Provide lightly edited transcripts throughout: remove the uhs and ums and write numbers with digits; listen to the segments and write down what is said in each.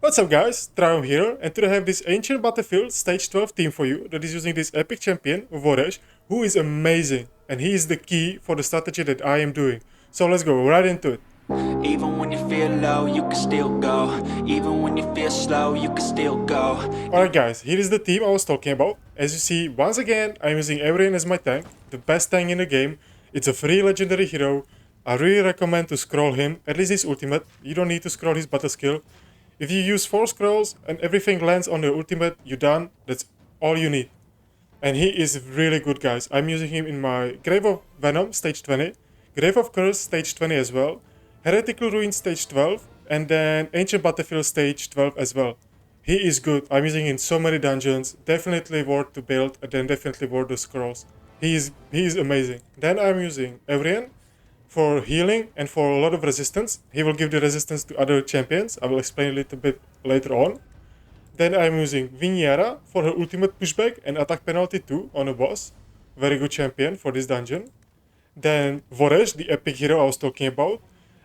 What's up guys, Dragonheir here, and today I have this Ancient Battlefield Stage 12 team for you that is using this epic champion, Voresh, who is amazing, and he is the key for the strategy that I am doing. So let's go right into it. Even when you feel low, you can still go. Even when you feel slow, you can still go. Alright guys, here is the team I was talking about. As you see, once again, I'm using Eurion as my tank, the best tank in the game. It's a free legendary hero. I really recommend to scroll him, at least his ultimate. You don't need to scroll his battle skill. If you use 4 scrolls and everything lands on the ultimate, you're done. That's all you need. And he is really good, guys. I'm using him in my Grave of Venom stage 20, Grave of Curse stage 20 as well, Heretical Ruin stage 12, and then Ancient Battlefield stage 12 as well. He is good. I'm using him in so many dungeons. Definitely worth to build, and then definitely worth the scrolls. He is amazing. Then I'm using Eurion for healing and for a lot of resistance. He will give the resistance to other champions. I will explain a little bit later on. Then I'm using Viniera for her ultimate pushback and attack penalty 2 on a boss. Very good champion for this dungeon. Then Voresh, the epic hero I was talking about.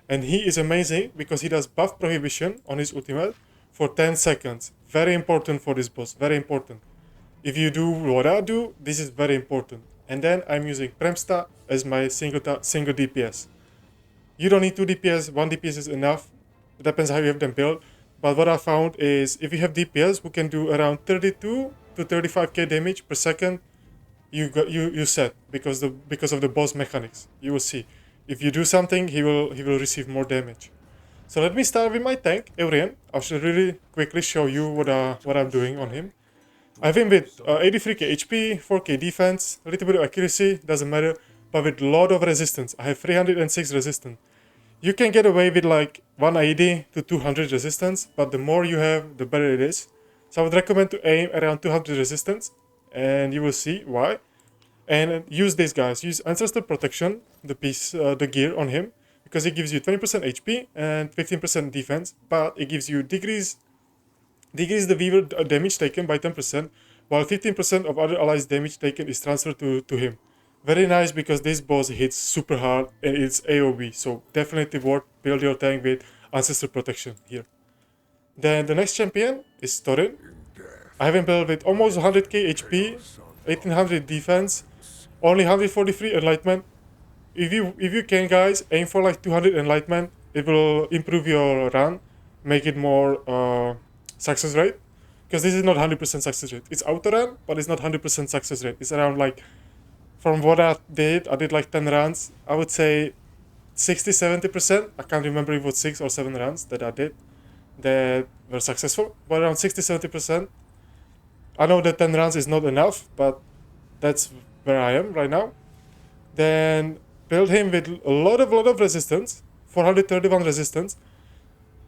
And he is amazing because he does buff prohibition on his ultimate for 10 seconds. Very important for this boss, very important. If you do what I do, this is very important. And then I'm using Premsta as my single DPS. You don't need 2 DPS, 1 DPS is enough. It depends how you have them built. But what I found is if you have DPS who can do around 32 to 35k damage per second, you set because of the boss mechanics. You will see. If you do something, he will receive more damage. So let me start with my tank, Eurion. I should really quickly show you what I'm doing on him. I have him with 83k HP, 4k defense, a little bit of accuracy, doesn't matter, but with a lot of resistance. I have 306 resistance. You can get away with like 180 to 200 resistance, but the more you have, the better it is. So I would recommend to aim around 200 resistance, and you will see why. And use these guys. Use Ancestor Protection, the gear on him, because it gives you 20% HP and 15% defense, but it gives you decrease the weaver damage taken by 10%, while 15% of other allies' damage taken is transferred to him. Very nice because this boss hits super hard and it's AoE, so definitely worth build your tank with Ancestor Protection here. Then the next champion is Torrin. I have him built with almost 100k HP, 1800 defense, only 143 enlightenment. If you can, guys, aim for like 200 enlightenment. It will improve your run, make it more success rate, because this is not 100% success rate. It's auto run, but it's not 100% success rate. It's around like, from what I did like 10 runs. I would say 60-70%. I can't remember if it was 6 or 7 runs that I did that were successful, but around 60-70%. I know that 10 runs is not enough, but that's where I am right now. Then build him with a lot of resistance, 431 resistance,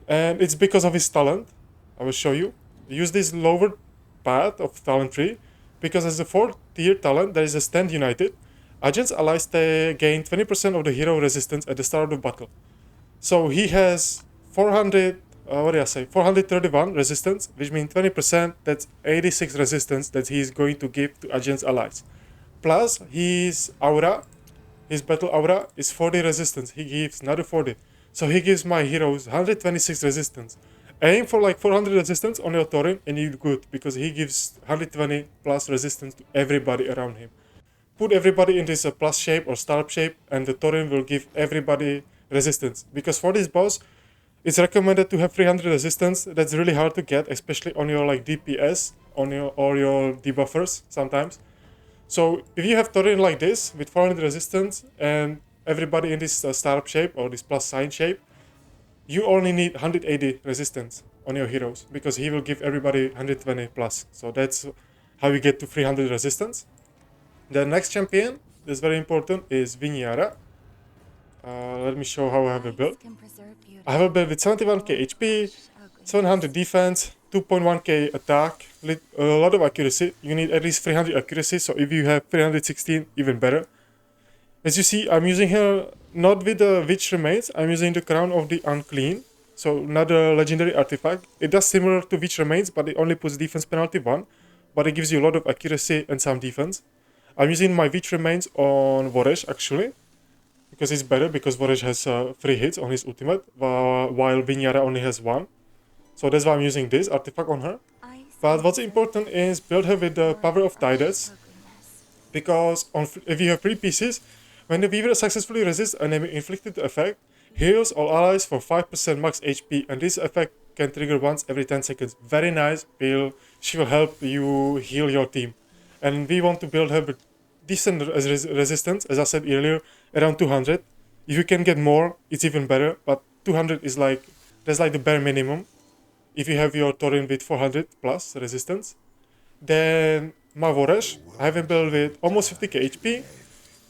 and it's because of his talent. I will show you. Use this lower path of talent tree, because as a 4th tier talent, there is a Stand United. Agents allies gain 20% of the hero resistance at the start of the battle. So he has 431 resistance, which means 20%, that's 86 resistance that he is going to give to agents allies. Plus his aura, his battle aura is 40 resistance, he gives another 40. So he gives my heroes 126 resistance. Aim for like 400 resistance on your Torrin and you're good, because he gives 120 plus resistance to everybody around him. Put everybody in this plus shape or star shape, and the Torrin will give everybody resistance. Because for this boss, it's recommended to have 300 resistance. That's really hard to get, especially on your like DPS or your debuffers sometimes. So if you have Torrin like this with 400 resistance and everybody in this star shape or this plus sign shape, you only need 180 resistance on your heroes, because he will give everybody 120 plus. So that's how you get to 300 resistance. The next champion that's very important is Viniera. Let me show how I have a build. I have a build with 71k HP, 700 defense, 2.1k attack, a lot of accuracy. You need at least 300 accuracy, so if you have 316, even better. As you see, I'm using her not with the Witch Remains, I'm using the Crown of the Unclean. So another legendary artifact. It does similar to Witch Remains, but it only puts defense penalty 1. But it gives you a lot of accuracy and some defense. I'm using my Witch Remains on Voresh actually, because it's better, because Voresh has 3 hits on his ultimate, while Viniera only has 1. So that's why I'm using this artifact on her. But what's important is build her with the power of Tidus, because if you have 3 pieces, when the Weaver successfully resists an enemy inflicted effect, heals all allies for 5% max HP, and this effect can trigger once every 10 seconds. Very nice build. She will help you heal your team. And we want to build her with decent resistance, as I said earlier, around 200. If you can get more, it's even better, but 200 is like, that's like the bare minimum. If you have your Torrin with 400 plus resistance. Then my Voresh, I have him built with almost 50k HP,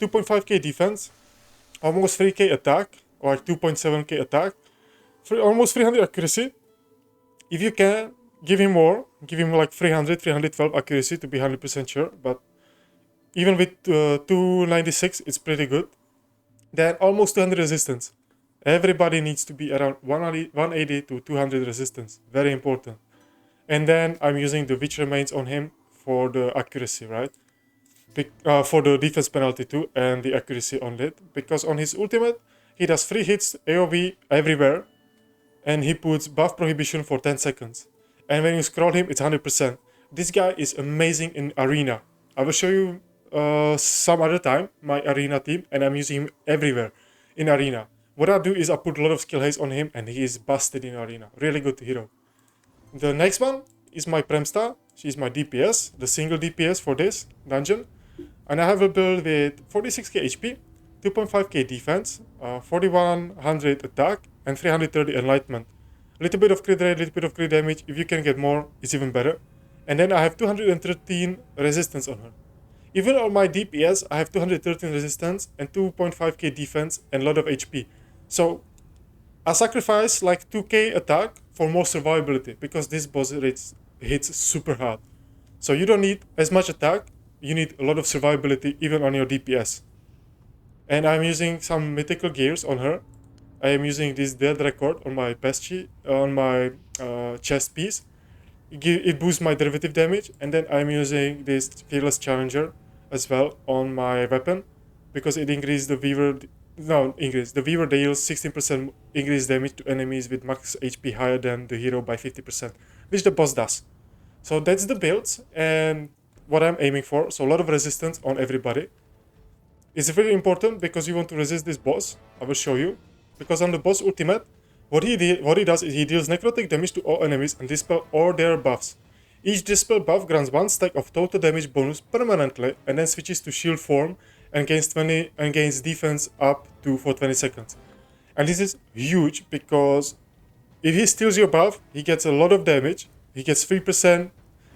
2.5k defense, almost 3k attack, or 2.7k attack, almost 300 accuracy. If you can, give him more, give him like 300, 312 accuracy to be 100% sure, but even with 296, it's pretty good. Then almost 200 resistance. Everybody needs to be around 180 to 200 resistance, very important. And then I'm using the Witch Remains on him for the accuracy, right? For the defense penalty too, and the accuracy on it. Because on his ultimate, he does 3 hits AoE everywhere, and he puts buff prohibition for 10 seconds. And when you scroll him, it's 100%. This guy is amazing in arena. I will show you some other time my arena team, and I'm using him everywhere in arena. What I do is I put a lot of skill haste on him, and he is busted in arena. Really good hero. The next one is my Premsta. She's my DPS, the single DPS for this dungeon. And I have a build with 46k HP, 2.5k defense, 4100 attack, and 330 enlightenment. A little bit of crit rate, a little bit of crit damage. If you can get more, it's even better. And then I have 213 resistance on her. Even on my DPS, I have 213 resistance and 2.5k defense and a lot of HP. So I sacrifice like 2k attack for more survivability, because this boss hits super hard. So you don't need as much attack, you need a lot of survivability even on your DPS. And I'm using some mythical gears on her. I am using this dead record on my chest piece. It boosts my derivative damage, and then I'm using this fearless challenger as well on my weapon, because it increases the Weaver. The Weaver deals 16% increased damage to enemies with max HP higher than the hero by 50%, which the boss does. So that's the builds and what I'm aiming for. So a lot of resistance on everybody. It's very important because you want to resist this boss. I will show you. Because on the boss ultimate, what he does is he deals necrotic damage to all enemies and dispel all their buffs. Each dispel buff grants 1 stack of total damage bonus permanently, and then switches to shield form and gains defense up to for 20 seconds. And this is huge because if he steals your buff, he gets a lot of damage. He gets 3%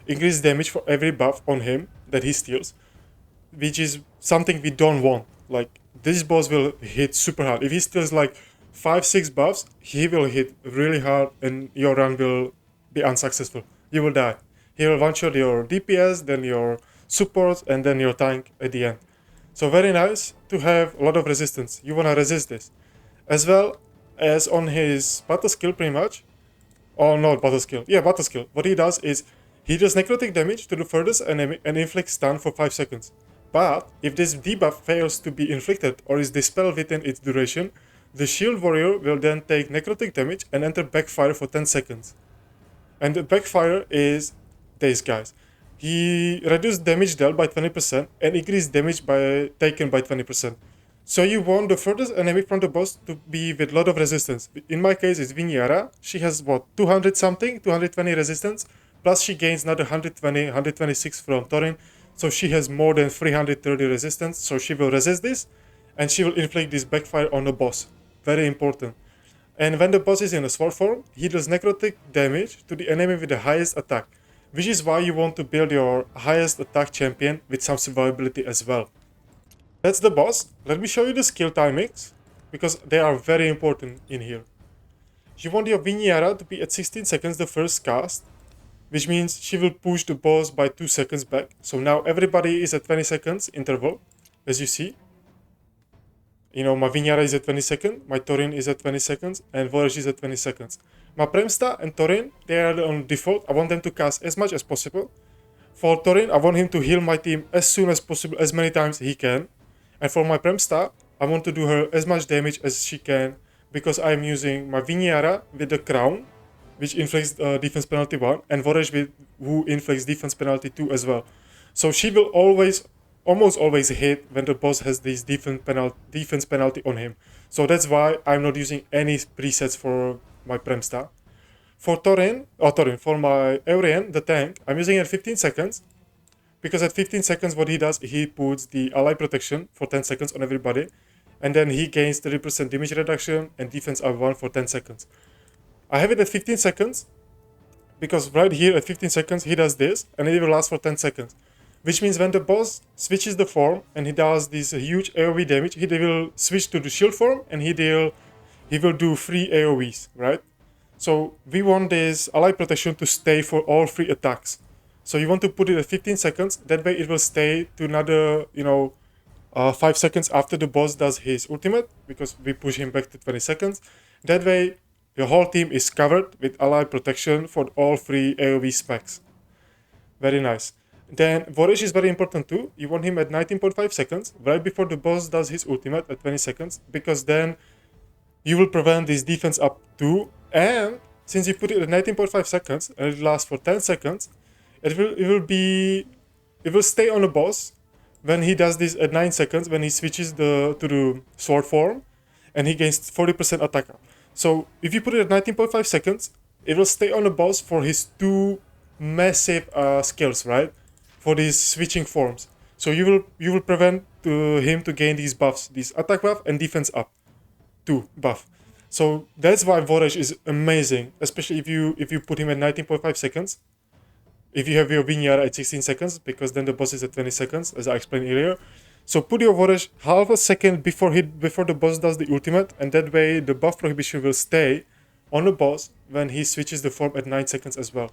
increased damage for every buff on him that he steals, which is something we don't want. Like, this boss will hit super hard. If he steals like 5-6 buffs, he will hit really hard and your run will be unsuccessful. You will die. He will one-shot your DPS, then your support, and then your tank at the end. So very nice to have a lot of resistance. You want to resist this. As well as on his battle skill pretty much. Oh no, battle skill. Yeah, battle skill. What he does is he does necrotic damage to the furthest enemy and inflicts stun for 5 seconds. But if this debuff fails to be inflicted or is dispelled within its duration, the shield warrior will then take necrotic damage and enter backfire for 10 seconds. And the backfire is this, guys. He reduced damage dealt by 20% and increased damage taken by 20%. So you want the furthest enemy from the boss to be with a lot of resistance. In my case, it's Viniara. She has what, 200 something, 220 resistance. Plus she gains another 120, 126 from Torrin. So she has more than 330 resistance. So she will resist this and she will inflict this backfire on the boss. Very important. And when the boss is in a sword form, he does necrotic damage to the enemy with the highest attack, which is why you want to build your highest attack champion with some survivability as well. That's the boss. Let me show you the skill timings, because they are very important in here. You want your Viniara to be at 16 seconds the first cast, which means she will push the boss by 2 seconds back. So now everybody is at 20 seconds interval, as you see. You know, my Viniara is at 20 seconds, my Torrin is at 20 seconds, and Voresh is at 20 seconds. My Premsta and Torrin, they are on default. I want them to cast as much as possible. For Torrin, I want him to heal my team as soon as possible, as many times he can. And for my Premsta, I want to do her as much damage as she can, because I'm using my Viniara with the crown, which inflicts defense penalty 1, and Voresh who inflicts defense penalty 2 as well. So she will almost always hit when the boss has this defense penalty on him. So that's why I'm not using any presets for my Premsta. For for my Eurion, the tank, I'm using it at 15 seconds. Because at 15 seconds, what he does, he puts the ally protection for 10 seconds on everybody. And then he gains 30% damage reduction and defense up 1 for 10 seconds. I have it at 15 seconds because right here at 15 seconds, he does this and it will last for 10 seconds. Which means when the boss switches the form and he does this huge AoE damage, he will switch to the shield form and he will do 3 AoEs, right? So we want this ally protection to stay for all 3 attacks. So you want to put it at 15 seconds, that way it will stay to another, 5 seconds after the boss does his ultimate, because we push him back to 20 seconds. That way, the whole team is covered with ally protection for all 3 AoE specs. Very nice. Then Voresh is very important too. You want him at 19.5 seconds, right before the boss does his ultimate at 20 seconds, because then you will prevent this defense up 2, and since you put it at 19.5 seconds, and it lasts for 10 seconds, it will stay on the boss when he does this at 9 seconds, when he switches to the sword form, and he gains 40% attack up. So if you put it at 19.5 seconds, it will stay on the boss for his 2 massive skills, right? For these switching forms. So you will prevent him to gain these buffs, this attack buff and defense up 2 buff. So that's why Voresh is amazing, especially if you put him at 19.5 seconds. If you have your Vinyara at 16 seconds, because then the boss is at 20 seconds, as I explained earlier. So put your Voresh half a second before the boss does the ultimate, and that way the buff prohibition will stay on the boss when he switches the form at 9 seconds as well.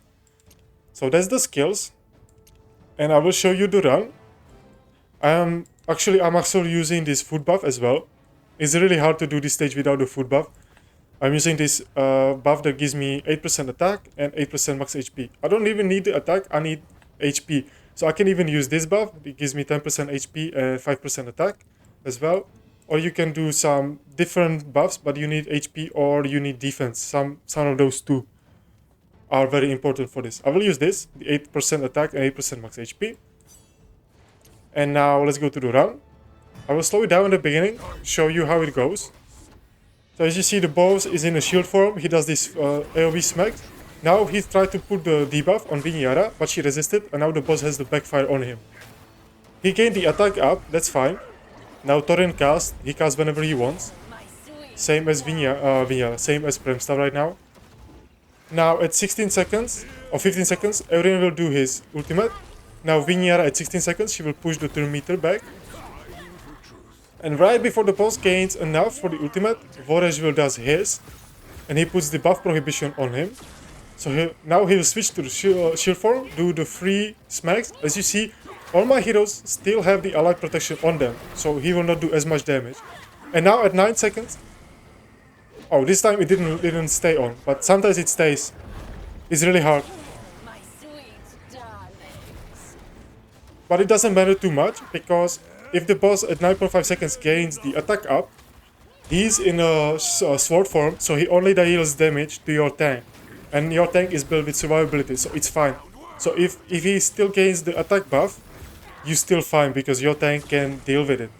So that's the skills, and I will show you the run. I'm actually using this food buff as well. It's really hard to do this stage without the food buff. I'm using this buff that gives me 8% attack and 8% max HP. I don't even need the attack, I need HP. So I can even use this buff, it gives me 10% HP and 5% attack as well. Or you can do some different buffs, but you need HP or you need defense. Some of those two are very important for this. I will use this, the 8% attack and 8% max HP. And now let's go to the run. I will slow it down in the beginning, show you how it goes. So as you see, the boss is in a shield form. He does this AoE smack. Now he tried to put the debuff on Vinyara, but she resisted, and now the boss has the backfire on him. He gained the attack up, that's fine. Now Torrin casts, he casts whenever he wants. Same as Vinyara, same as Premsta right now. Now at 16 seconds, or 15 seconds, Eurion will do his ultimate. Now Vinyara at 16 seconds, she will push the turn meter back. And right before the boss gains enough for the ultimate, Voresh will does his, and he puts the buff prohibition on him. So now he will switch to the shield form, do the 3 smacks. As you see, all my heroes still have the allied protection on them, so he will not do as much damage. And now at 9 seconds, oh, this time it didn't stay on, but sometimes it stays. It's really hard. But it doesn't matter too much, because if the boss at 9.5 seconds gains the attack up, he's in a sword form, so he only deals damage to your tank. And your tank is built with survivability, so it's fine. So if he still gains the attack buff, you're still fine, because your tank can deal with it.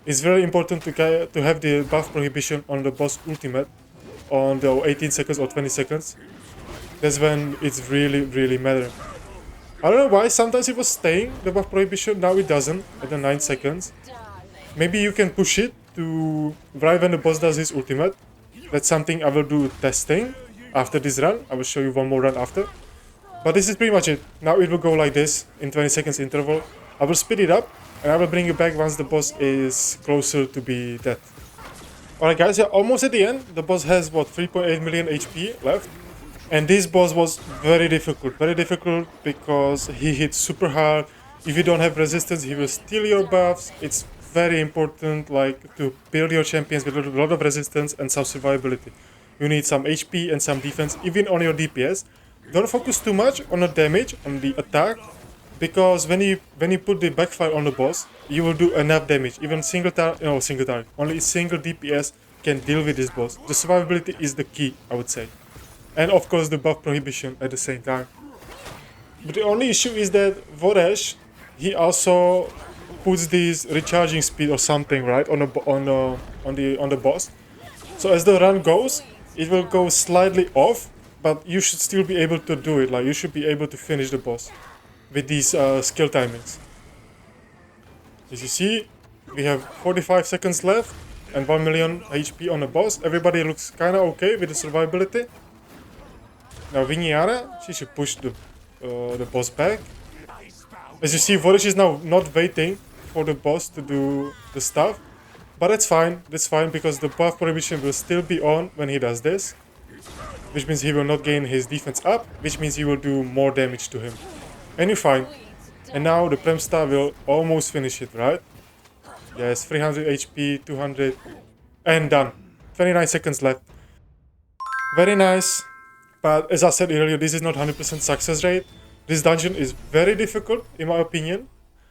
It's very important to have the buff prohibition on the boss ultimate on the 18 seconds or 20 seconds. That's when it's really mattering. I don't know why, sometimes it was staying, the buff prohibition, now it doesn't, at the 9 seconds. Maybe you can push it to right when the boss does his ultimate. That's something I will do testing after this run. I will show you one more run after. But this is pretty much it. Now it will go like this, in 20 seconds interval. I will speed it up, and I will bring it back once the boss is closer to be dead. Alright guys, yeah, almost at the end. The boss has, what, 3.8 million HP left. And this boss was very difficult because he hits super hard. If you don't have resistance, he will steal your buffs. It's very important, like, to build your champions with a lot of resistance and some survivability. You need some HP and some defense, even on your DPS. Don't focus too much on the damage, on the attack, because when you put the backfire on the boss, you will do enough damage. Even single target, only single DPS can deal with this boss. The survivability is the key, I would say. And of course the buff prohibition at the same time. But the only issue is that Voresh, he also puts this recharging speed or something, right, on the boss. So as the run goes, it will go slightly off, but you should still be able to do it. Like, you should be able to finish the boss with these skill timings. As you see, we have 45 seconds left and 1 million HP on the boss. Everybody looks kind of okay with the survivability. Now Vinyara, she should push the boss back. As you see, Voresh is now not waiting for the boss to do the stuff. But that's fine because the buff prohibition will still be on when he does this. Which means he will not gain his defense up, which means you will do more damage to him. And you're fine. And now the Premsta will almost finish it, right? Yes, 300 HP, 200, and done. 29 seconds left. Very nice. But as I said earlier, this is not 100% success rate. This dungeon is very difficult, in my opinion.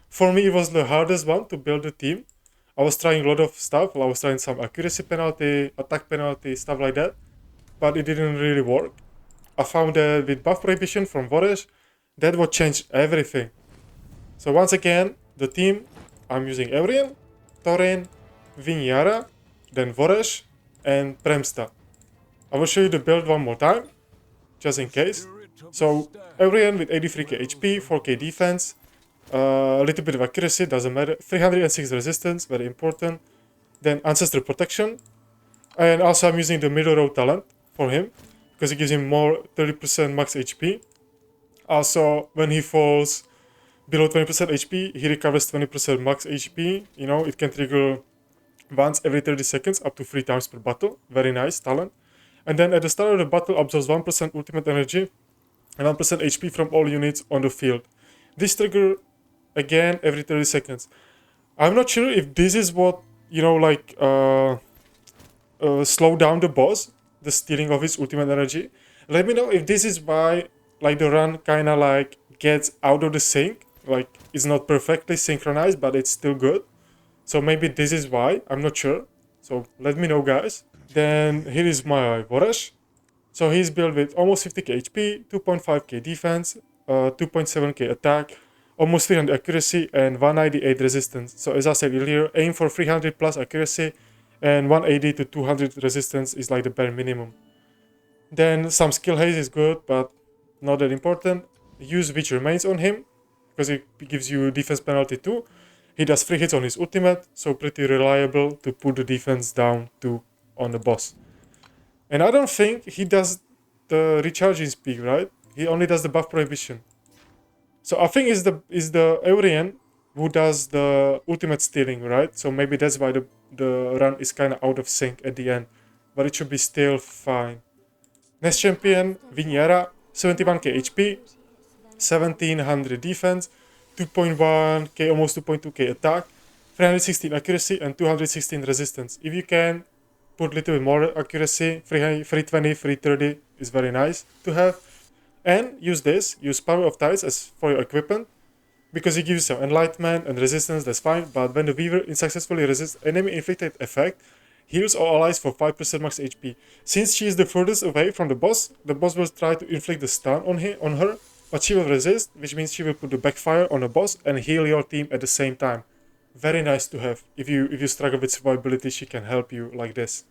For me, it was the hardest one to build the team. I was trying a lot of stuff. I was trying some accuracy penalty, attack penalty, stuff like that. But it didn't really work. I found that with buff prohibition from Voresh, that would change everything. So once again, the team, I'm using Eurion, Torrin, Vinyara, then Voresh, and Premsta. I will show you the build one more time, just in case. So Eurion with 83k HP, 4k defense, a little bit of accuracy, doesn't matter, 306 resistance, very important. Then Ancestral Protection, and also I'm using the middle row talent for him, because it gives him more 30% max HP. Also, when he falls below 20% HP, he recovers 20% max HP. You know, it can trigger once every 30 seconds, up to 3 times per battle. Very nice talent. And then at the start of the battle, absorbs 1% ultimate energy and 1% HP from all units on the field. This trigger again every 30 seconds. I'm not sure if this is what, you know, like, slow down the boss, the stealing of his ultimate energy. Let me know if this is why, like, the run kind of like gets out of the sync. Like, it's not perfectly synchronized, but it's still good. So maybe this is why, I'm not sure. So let me know, guys. Then here is my Voresh. So he's built with almost 50k HP, 2.5k defense, 2.7k attack, almost 300 accuracy, and 198 resistance. So as I said earlier, aim for 300 plus accuracy, and 180 to 200 resistance is like the bare minimum. Then some skill haze is good, but not that important. Use which remains on him, because it gives you defense penalty too. He does 3 hits on his ultimate, so pretty reliable to put the defense down to on the boss. And I don't think he does the recharging speed, right? He only does the buff prohibition. So I think is the Eurion who does the ultimate stealing, right? So maybe that's why the run is kind of out of sync at the end, but it should be still fine. Next champion, Vinyara, 71k HP, 1700 defense, 2.1k, almost 2.2k attack, 316 accuracy, and 216 resistance. If you can put a little bit more accuracy, 320, 330 is very nice to have. And use Power of Tides as for your equipment, because it gives you some enlightenment and resistance, that's fine. But when the Weaver successfully resists enemy inflicted effect, heals all allies for 5% max HP. Since she is the furthest away from the boss will try to inflict the stun on her, but she will resist, which means she will put the backfire on the boss and heal your team at the same time. Very nice to have. If you struggle with survivability, she can help you like this.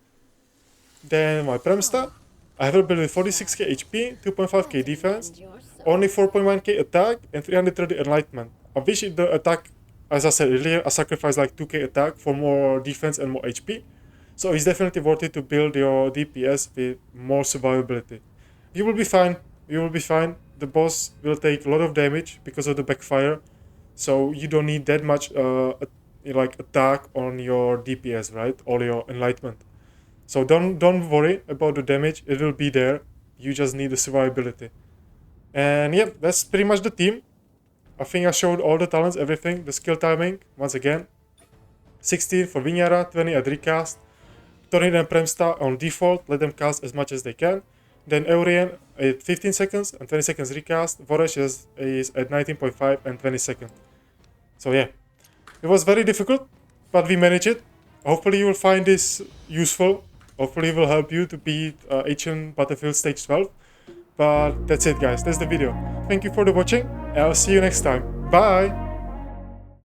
Then my Premsta. I have a build with 46k HP, 2.5k defense, only 4.1k attack, and 330 enlightenment. I wish the attack, as I said earlier, I sacrificed like 2k attack for more defense and more HP. So it's definitely worth it to build your DPS with more survivability. You will be fine. You will be fine. The boss will take a lot of damage because of the backfire. So you don't need that much like attack on your DPS, right? Or your enlightenment. So don't worry about the damage, it will be there. You just need the survivability. And yeah, that's pretty much the team. I think I showed all the talents, everything. The skill timing, once again. 16 for Vinyara, 20 at recast. Torrin and Premsta on default, let them cast as much as they can. Then Eurion at 15 seconds and 20 seconds recast. Voresh is at 19.5 and 20 seconds. So yeah, it was very difficult, but we managed it. Hopefully you will find this useful. Hopefully it will help you to beat Ancient Battlefield Stage 12. But that's it guys, that's the video. Thank you for the watching and I'll see you next time. Bye!